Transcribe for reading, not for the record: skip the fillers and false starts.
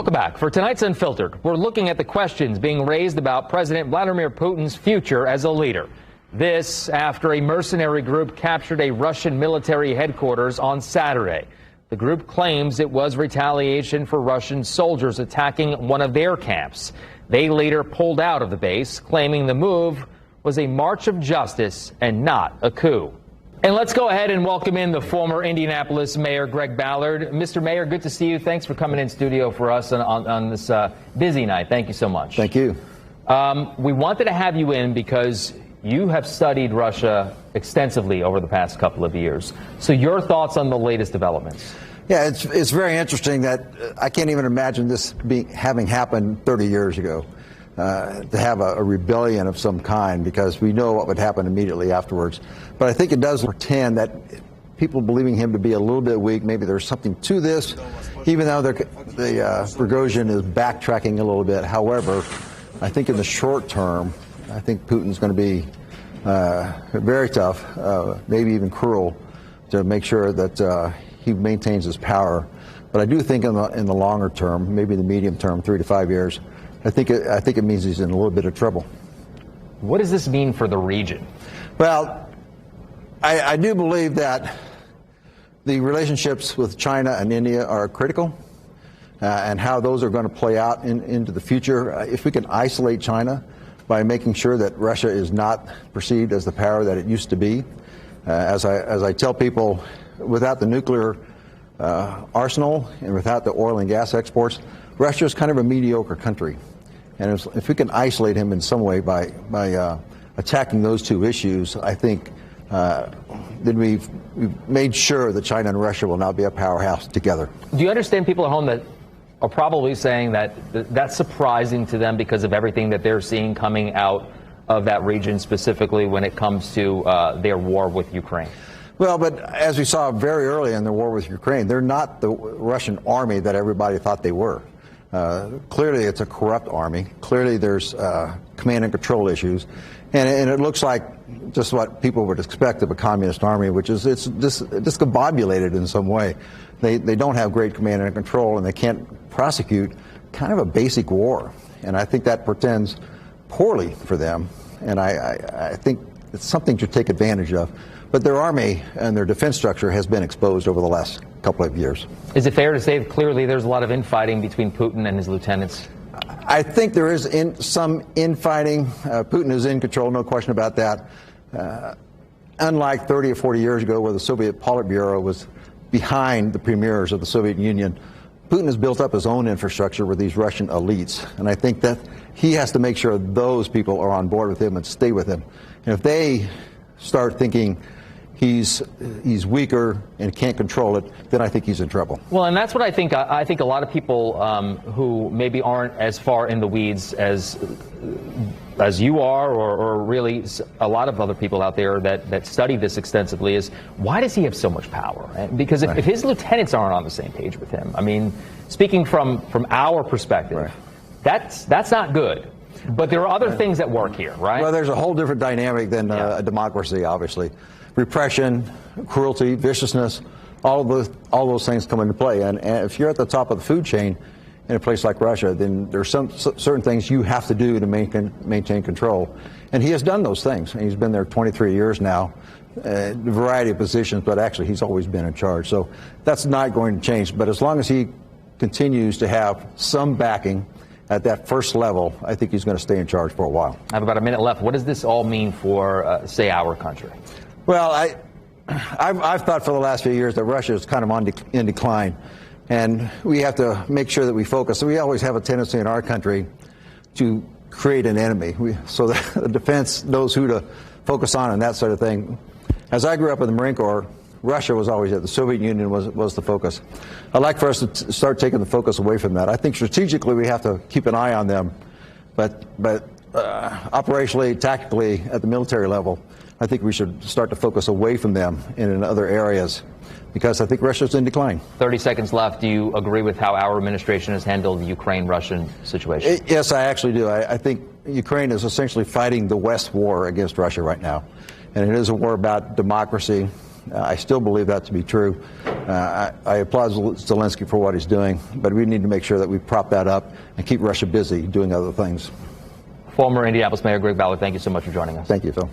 Welcome back. For tonight's Unfiltered, we're looking at the questions being raised about President Vladimir Putin's future as a leader. This after a mercenary group captured a Russian military headquarters on Saturday. The group claims it was retaliation for Russian soldiers attacking one of their camps. They later pulled out of the base, claiming the move was a march of justice and not a coup. And let's go ahead and welcome in the former Indianapolis Mayor, Greg Ballard. Mr. Mayor, good to see you. Thanks for coming in studio for us on this busy night. Thank you so much. Thank you. We wanted to have you in because you have studied Russia extensively over the past couple of years. So your thoughts on the latest developments? Yeah, it's very interesting that I can't even imagine this having happened 30 years ago. To have a rebellion of some kind, because we know what would happen immediately afterwards. But I think it does pretend that people believing him to be a little bit weak, maybe there's something to this, even though the Prigozhin is backtracking a little bit. However, I think in the short term, I think Putin's going to be very tough, maybe even cruel, to make sure that he maintains his power. But I do think in the longer term, maybe the medium term, 3 to 5 years, I think it means he's in a little bit of trouble. What does this mean for the region? Well, I do believe that the relationships with China and India are critical, and how those are going to play out into the future. If we can isolate China by making sure that Russia is not perceived as the power that it used to be, as I tell people, without the nuclear arsenal and without the oil and gas exports, Russia is kind of a mediocre country. And if we can isolate him in some way by attacking those two issues, I think then we've made sure that China and Russia will now be a powerhouse together. Do you understand people at home that are probably saying that that's surprising to them because of everything that they're seeing coming out of that region, specifically when it comes to their war with Ukraine? Well, but as we saw very early in the war with Ukraine, they're not the Russian army that everybody thought they were. Clearly, it's a corrupt army. Clearly, there's command and control issues, and it looks like just what people would expect of a communist army, which is it's discombobulated in some way. They don't have great command and control, and they can't prosecute kind of a basic war. And I think that portends poorly for them. And I think it's something to take advantage of. But their army and their defense structure has been exposed over the last couple of years. Is it fair to say that clearly there's a lot of infighting between Putin and his lieutenants? I think there is some infighting. Putin is in control, no question about that. Unlike 30 or 40 years ago, where the Soviet Politburo was behind the premiers of the Soviet Union, Putin has built up his own infrastructure with these Russian elites. And I think that he has to make sure those people are on board with him and stay with him. And if they start thinking he's weaker and can't control it, then I think he's in trouble. Well, and that's what I think. I think a lot of people who maybe aren't as far in the weeds as you are, or really a lot of other people out there that study this extensively, is why does he have so much power? Because if his lieutenants aren't on the same page with him, I mean, speaking from our perspective, right, that's not good. But there are other things at work here, right? Well, there's a whole different dynamic than a democracy, obviously. Repression, cruelty, viciousness, all those things come into play. And if you're at the top of the food chain in a place like Russia, then there's some certain things you have to do to maintain control. And he has done those things. And he's been there 23 years now, a variety of positions, but actually he's always been in charge. So that's not going to change. But as long as he continues to have some backing at that first level, I think he's going to stay in charge for a while. I have about a minute left. What does this all mean for, say, our country? Well, I've thought for the last few years that Russia is kind of in decline, and we have to make sure that we focus. So we always have a tendency in our country to create an enemy, so that the defense knows who to focus on and that sort of thing. As I grew up in the Marine Corps, Russia was always it. The Soviet Union was the focus. I'd like for us to start taking the focus away from that. I think strategically we have to keep an eye on them, but operationally, tactically, at the military level, I think we should start to focus away from them in other areas, because I think Russia's in decline. 30 seconds left. Do you agree with how our administration has handled the Ukraine-Russian situation? Yes, I actually do. I think Ukraine is essentially fighting the West war against Russia right now. And it is a war about democracy, I still believe that to be true. I applaud Zelensky for what he's doing, but we need to make sure that we prop that up and keep Russia busy doing other things. Former Indianapolis Mayor Greg Ballard, thank you so much for joining us. Thank you, Phil.